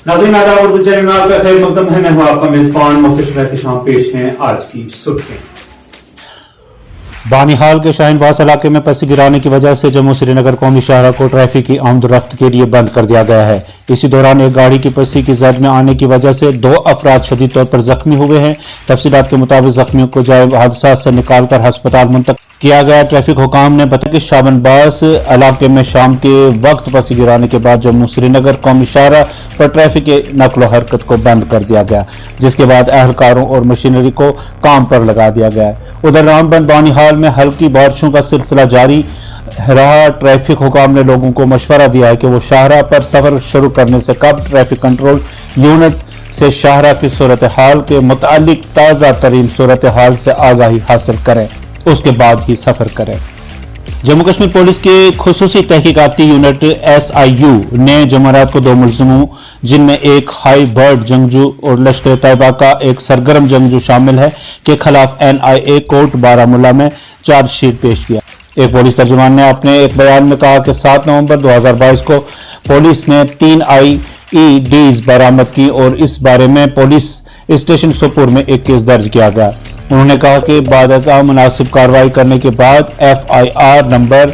नाज़रीन आदाब, उर्दू चैनल में आपका खैर मकदम है। मैं हूं आपका मेजबान मुख्तलिफ एहतशाम। पेश हैं आज की सुर्खियां। बानिहाल के शाहीनबास इलाके में पसी गिराने की वजह से जम्मू श्रीनगर कौमी शाहरा को ट्रैफिक की आमदोरफ्त के लिए बंद कर दिया गया है। इसी दौरान एक गाड़ी की पसी की जद में आने की वजह से 2 अफराद शदीद तौर पर जख्मी हुए हैं। तफसीलात के मुताबिक जख्मियों को जाए हादसा से निकालकर अस्पताल मुंतकिल किया गया। ट्रैफिक हुकाम ने बताया कि शाहीनबास इलाके में शाम के वक्त पसी गिराने के बाद जम्मू श्रीनगर कौमी शाहरा पर ट्रैफिक के नकलो हरकत को बंद कर दिया गया, जिसके बाद अहलकारों और मशीनरी को काम पर लगा दिया गया। उधर रामबन बानिहाल में हल्की बारिशों का सिलसिला जारी रहा। ट्रैफिक हुकाम ने लोगों को मशवरा दिया है कि वो शाहरा पर सफर शुरू करने से कबल ट्रैफिक कंट्रोल यूनिट से शाहरा की सूरत हाल के मुतालिक ताज़ा तरीन सूरत हाल से आगाही हासिल करें, उसके बाद ही सफर करें। जम्मू कश्मीर पुलिस के खुसूसी तहकीकाती यूनिट SIU ने जमरात को 2 मुलजिमों, जिनमें एक हाई बर्ड जंगजू और लश्कर तैयबा का एक सरगर्म जंगजू शामिल है, के खिलाफ NIA कोर्ट बारामूला में चार्जशीट पेश किया। एक पुलिस तर्जुमान ने अपने एक बयान में कहा कि 7 नवंबर 2022 को पुलिस ने 3 IEDs बरामद की और इस बारे में पुलिस स्टेशन सोपुर में एक केस दर्ज किया गया। उन्होंने कहा कि बाद मुनासिब कार्रवाई करने के बाद FIR number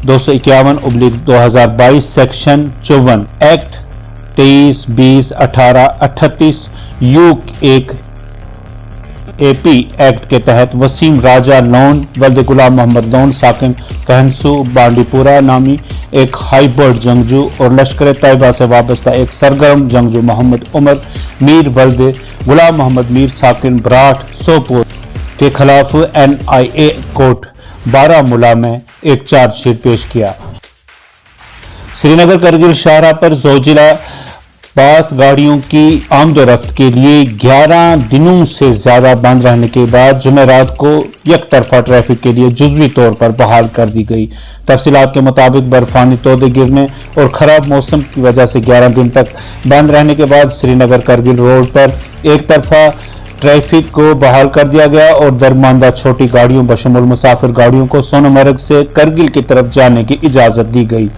251/2022 section 54 act 23-20-18-38 U1 AP act के तहत वसीम राजा लोन वल्द गुलाम मोहम्मद लोन साकिन कहनसू बांडीपुरा नामी एक हाईबर्ड जंगजू और लश्कर तैयबा से वाबस्ता एक सरगर्म जंगजू मोहम्मद उमर मीर वल्द गुलाम मोहम्मद मीर साकिन बराट सोपुर के खिलाफ NIA कोर्ट बारामूला में एक चार्जशीट पेश किया। श्रीनगर करगिल शाहरा पर जोजिला बास गाड़ियों की आमदोरफ्त के लिए 11 दिनों से ज्यादा बंद रहने के बाद जुमेरात को एक तरफा ट्रैफिक के लिए जुज़वी तौर पर बहाल कर दी गई। तफसीलात के मुताबिक बर्फानी तोदे गिरने और खराब मौसम की वजह से 11 दिन तक बंद रहने के बाद श्रीनगर करगिल रोड पर एक तरफा ट्रैफिक को बहाल कर दिया गया और दरमानदा छोटी गाड़ियों बशमुल मुसाफिर गाड़ियों को सोनमर्ग से करगिल की तरफ जाने की इजाजत दी गई।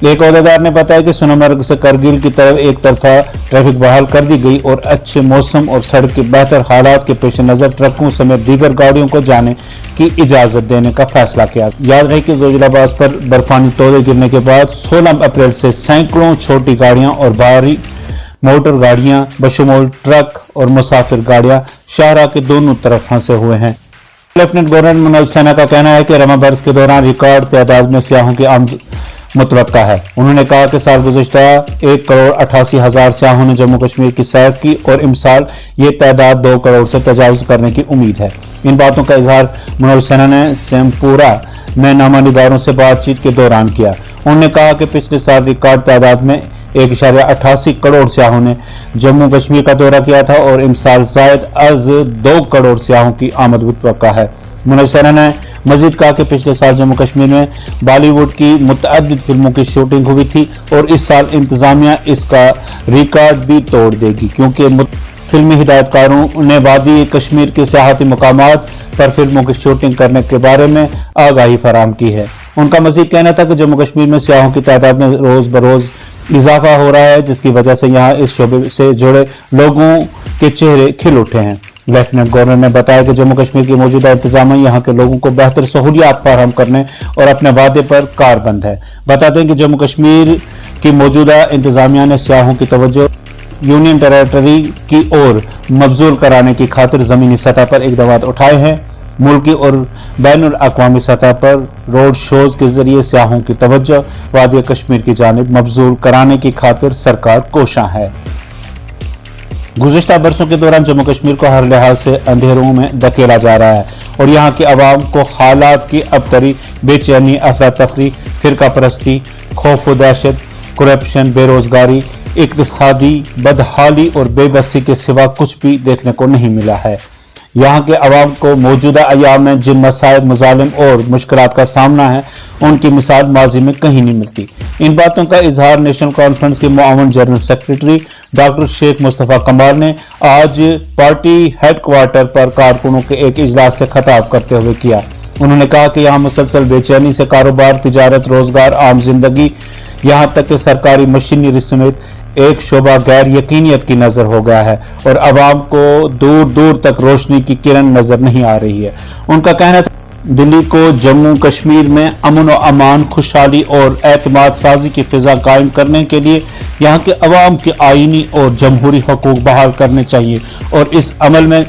एक अहदेदार ने बताया कि सोनमर्ग से करगिल की तरफ एक तरफा ट्रैफिक बहाल कर दी गई और अच्छे मौसम और सड़क के बेहतर हालात के पेश नज़र ट्रकों समेत दीगर गाड़ियों को जाने की इजाजत देने का फैसला किया। याद रहे कि जोजिलाबाद पर बर्फानी तोदे गिरने के बाद 16 अप्रैल से सैकड़ों छोटी गाड़ियां और भारी मोटर गाड़ियां बशमूल ट्रक और मुसाफिर गाड़ियां शाहरा के दोनों तरफ फंसे हुए हैं। लेफ्टिनेंट गवर्नर मनोज सिन्हा का कहना है कि रमा बरस के दौरान रिकॉर्ड तादाद में सियाहों की आमद मुतवक्का है। उन्होंने कहा कि साल गुज़श्ता 1,88,000 सियाहों ने जम्मू कश्मीर की सैर की और इमसाल ये तादाद 2 करोड़ से तजावुज करने की उम्मीद है। इन बातों का इजहार मनोज सिन्हा ने सेमपुरा में नामानिगारों से बातचीत के दौरान किया। उन्होंने कहा कि पिछले साल रिकॉर्ड तादाद में 1.88 करोड़ सियाहों ने जम्मू कश्मीर का दौरा किया था और इमसाल जायद अज 2 करोड़ सियाहों की आमद मुतवक्का है। मनोज सिन्हा ने मजीद कहा कि पिछले साल जम्मू कश्मीर में बॉलीवुड की मुतअद्दिद फिल्मों की शूटिंग हुई थी और इस साल इंतजामिया इसका रिकॉर्ड भी तोड़ देगी, क्योंकि फिल्मी हिदायतकारों ने वादी कश्मीर के सियाहती मकामात पर फिल्मों की शूटिंग करने के बारे में आगाही फराहम की है। उनका मजीद कहना था कि जम्मू कश्मीर में सियाहों की तादाद में रोज बरोज इजाफा हो रहा है, जिसकी वजह से यहाँ इस शोबे से जुड़े लोगों के चेहरे खिल उठे हैं। लेफ्टिनेंट गवर्नर ने बताया कि जम्मू कश्मीर की मौजूदा इंतजामिया यहाँ के लोगों को बेहतर सहूलियात फराहम करने और अपने वादे पर कारबंद है। बता दें कि जम्मू कश्मीर की मौजूदा इंतजामिया ने सियाहों की तवज्जो यूनियन टेरिटरी की ओर मबजूल कराने की खातिर जमीनी सतह पर इकदाम उठाए हैं। मुल्की और बैनुल अक़वामी सतह पर रोड शोज के जरिए सियाहों की तवज्जो वादी कश्मीर की जानिब मबजूल कराने की खातिर सरकार कोशां है। गुज़िश्ता बरसों के दौरान जम्मू कश्मीर को हर लिहाज से अंधेरों में धकेला जा रहा है और यहाँ के अवाम को हालात की अबतरी, बेचैनी, अफरा तफरी, फिरका परस्ती, खौफ व दहशत, करप्शन, बेरोजगारी, इक़्तिसादी बदहाली और बेबसी के सिवा कुछ भी देखने को नहीं मिला है। यहाँ के अवाम को मौजूदा अयाम में जिन मसाइब, मजालिम और मुश्किलात का सामना है, उनकी मिसाल माजी में कहीं नहीं मिलती। इन बातों का इजहार नेशनल कॉन्फ्रेंस के मुआवन general secretary doctor Sheikh Mustafa Kamal ने आज पार्टी हेडक्वार्टर पर कारकुनों के एक इजलास से खिताब करते हुए किया। انہوں نے کہا کہ یہاں مسلسل بے چینی سے کاروبار، تجارت، روزگار، عام زندگی، یہاں تک کہ سرکاری مشینری سمیت ایک شعبہ غیر یقینیت کی نظر ہو گیا ہے اور عوام کو دور دور تک روشنی کی کرن نظر نہیں آ رہی ہے۔ ان کا کہنا تھا دلی کو جموں کشمیر میں امن و امان، خوشحالی اور اعتماد سازی کی فضا قائم کرنے کے لیے یہاں کے عوام کے آئینی اور جمہوری حقوق بحال کرنے چاہیے اور اس عمل میں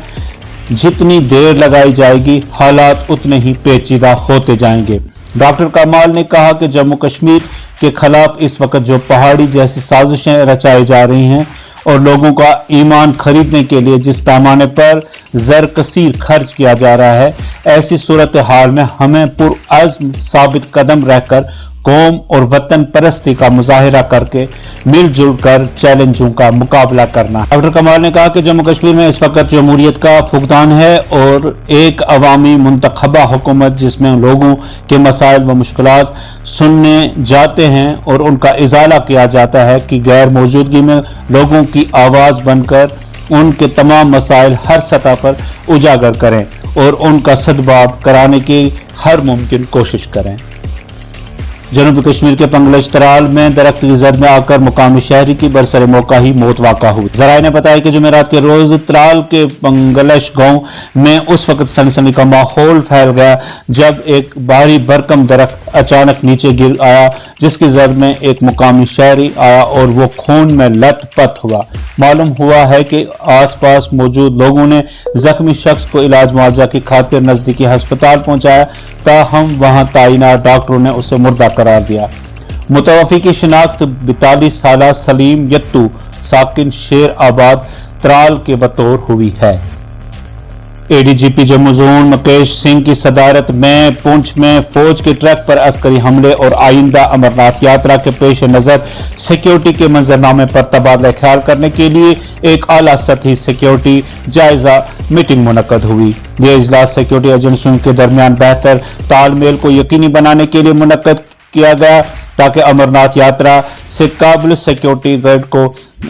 جتنی دیر لگائی جائے گی حالات اتنے ہی پیچیدہ ہوتے جائیں گے۔ ڈاکٹر کمال نے کہا کہ جموں کشمیر کے خلاف اس وقت جو پہاڑی جیسی سازشیں رچائی جا رہی ہیں اور لوگوں کا ایمان خریدنے کے لیے جس پیمانے پر زر کثیر خرچ کیا جا رہا ہے، ایسی صورتحال میں ہمیں پرعزم ثابت قدم رہ کر قوم اور وطن پرستی کا مظاہرہ کر کے مل جل کر چیلنجوں کا مقابلہ کرنا ہے۔ ڈاکٹر کمال نے کہا کہ جموں کشمیر میں اس وقت جمہوریت کا فقدان ہے اور ایک عوامی منتخبہ حکومت جس میں لوگوں کے مسائل و مشکلات سننے جاتے ہیں اور ان کا ازالہ کیا جاتا ہے کی غیر موجودگی میں لوگوں کی آواز بن کر ان کے تمام مسائل ہر سطح پر اجاگر کریں اور ان کا سدباب کرانے کی ہر ممکن کوشش کریں۔ جنوبی کشمیر کے پنگلش ترال میں درخت کی زد میں آ کر مقامی شہری کی برسر موقع ہی موت واقع ہوئی۔ ذرائع نے بتایا کہ جمعرات کے روز ترال کے پنگلش گاؤں میں اس وقت سنسنی کا ماحول پھیل گیا جب ایک بھاری بھرکم درخت اچانک نیچے گر آیا جس کی زد میں ایک مقامی شہری آیا اور وہ خون میں لت پت ہوا۔ معلوم ہوا ہے کہ آس پاس موجود لوگوں نے زخمی شخص کو علاج معالجہ کی خاطر نزدیکی ہسپتال پہنچایا، تاہم وہاں تعینات ڈاکٹروں نے اسے مردہ قرار دیا۔ متوفی کی شناخت 42 سالہ سلیم یتو ساکن شیر آباد ترال کے بطور ہوئی ہے۔ اے ڈی جی پی جموں زون مکیش سنگھ کی صدارت میں پونچھ میں فوج کے ٹرک پر عسکری حملے اور آئندہ امرناتھ یاترا کے پیش نظر سیکیورٹی کے منظرنامے پر تبادلہ خیال کرنے کے لیے ایک اعلیٰ سطحی سیکیورٹی جائزہ میٹنگ منعقد ہوئی۔ یہ اجلاس سیکیورٹی ایجنسیوں کے درمیان بہتر تال میل کو یقینی بنانے کے لیے منعقد کیا گیا تاکہ امرناتھ یاترا سے قابل سیکیورٹی گارڈ کو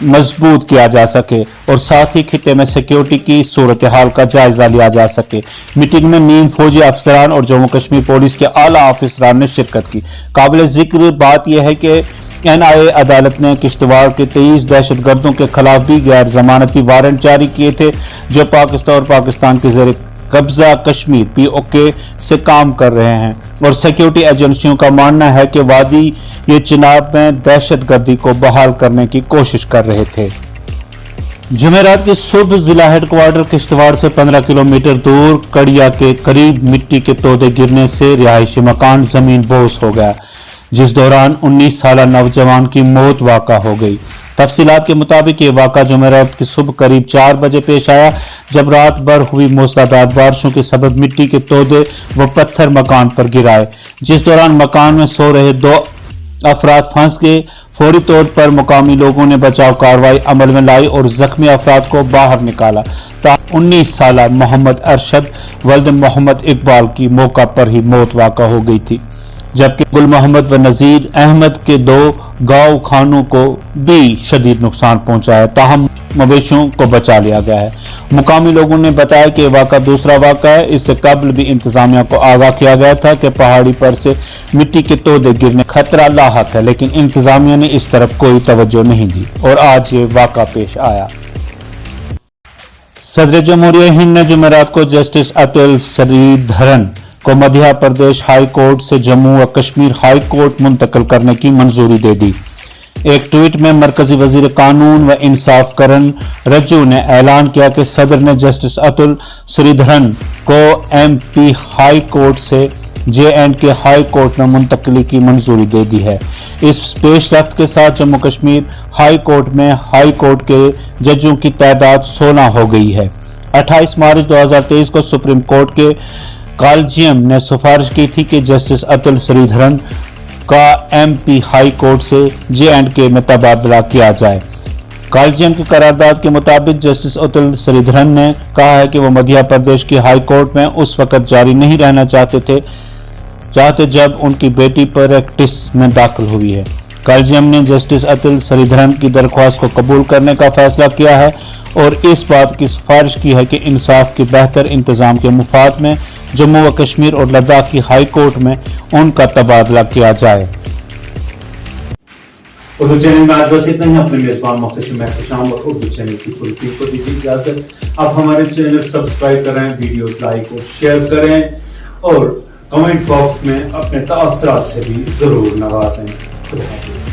مضبوط کیا جا سکے اور ساتھ ہی خطے میں سیکیورٹی کی صورتحال کا جائزہ لیا جا سکے۔ میٹنگ میں نیم فوجی افسران اور جموں کشمیر پولیس کے اعلیٰ افسران نے شرکت کی۔ قابل ذکر بات یہ ہے کہ این آئی اے عدالت نے کشتواڑ کے 23 دہشت گردوں کے خلاف بھی غیر ضمانتی وارنٹ جاری کیے تھے جو پاکستان کے زیر قبضہ کشمیر پی او کے سے کام کر رہے ہیں اور سیکیورٹی ایجنسیوں کا ماننا ہے کہ وادی یہ چناب میں دہشت گردی کو بحال کرنے کی کوشش کر رہے تھے۔ جمعرات کی صبح ضلع ہیڈ کوارٹر کشتواڑ سے 15 کلومیٹر دور کڑیا کے قریب مٹی کے تودے گرنے سے رہائشی مکان زمین بوس ہو گیا جس دوران 19 سالہ نوجوان کی موت واقع ہو گئی۔ تفصیلات کے مطابق یہ واقعہ جمعرات کی صبح قریب 4 بجے پیش آیا جب رات بھر ہوئی موسلادھار بارشوں کے سبب مٹی کے تودے و پتھر مکان پر گرائے جس دوران مکان میں سو رہے 2 افراد پھنس گئے۔ فوری طور پر مقامی لوگوں نے بچاؤ کارروائی عمل میں لائی اور زخمی افراد کو باہر نکالا۔ 19 سالہ محمد ارشد ولد محمد اقبال کی موقع پر ہی موت واقع ہو گئی تھی جبکہ گل محمد و نذیر احمد کے 2 گاؤں خانوں کو بھی شدید نقصان پہنچا ہے، تاہم مویشیوں کو بچا لیا گیا ہے۔ مقامی لوگوں نے بتایا کہ یہ واقعہ دوسرا واقعہ ہے۔ اس سے قبل بھی انتظامیہ کو آگاہ کیا گیا تھا کہ پہاڑی پر سے مٹی کے تودے گرنے خطرہ لاحق ہے لیکن انتظامیہ نے اس طرف کوئی توجہ نہیں دی اور آج یہ واقعہ پیش آیا۔ صدر جمہوریہ ہند نے جمعرات کو جسٹس اتل سری دھرن کو مدھیہ پردیش ہائی کورٹ سے جموں و کشمیر ہائی کورٹ منتقل کرنے کی منظوری دے دی۔ ایک ٹویٹ میں مرکزی وزیر قانون و انصاف کرن رجو نے اعلان کیا کہ صدر نے جسٹس اتل سری دھرن کو ایم پی ہائی کورٹ سے جے اینڈ کے ہائی کورٹ میں منتقلی کی منظوری دے دی ہے۔ اس پیش رفت کے ساتھ جموں کشمیر ہائی کورٹ میں ہائی کورٹ کے ججوں کی تعداد 16 ہو گئی ہے۔ 28 مارچ 2023 کو سپریم کورٹ کے کالجیم نے سفارش کی تھی کہ جسٹس اتل سری دھرن کا ایم پی ہائی کورٹ سے جے اینڈ کے میں تبادلہ کیا جائے۔ کالجیم کی قرارداد کے مطابق جسٹس اتل سری دھرن نے کہا ہے کہ وہ مدھیہ پردیش کی ہائی کورٹ میں اس وقت جاری نہیں رہنا چاہتے جب ان کی بیٹی پریکٹس میں داخل ہوئی ہے۔ कॉलेजियम ने जस्टिस अतुल श्रीधरन की दरख्वास्त को कबूल करने का फैसला किया है और इस बात की सिफारिश की है कि इंसाफ के बेहतर इंतजाम के मुफाद में जम्मू व कश्मीर और लद्दाख की हाई कोर्ट में उनका तबादला किया जाए। उर्दू चैनल में आज बस इतना ही। अपने मेजबान मुख्तशिम एहतशाम और उर्दू चैनल की पूरी टीम को दीजिए इजाजत। आप हमारे चैनल सब्सक्राइब करें, वीडियोस लाइक और शेयर करें और कमेंट बॉक्स में अपने तासरात से भी जरूर नवाजें। खुदा हाफिज़।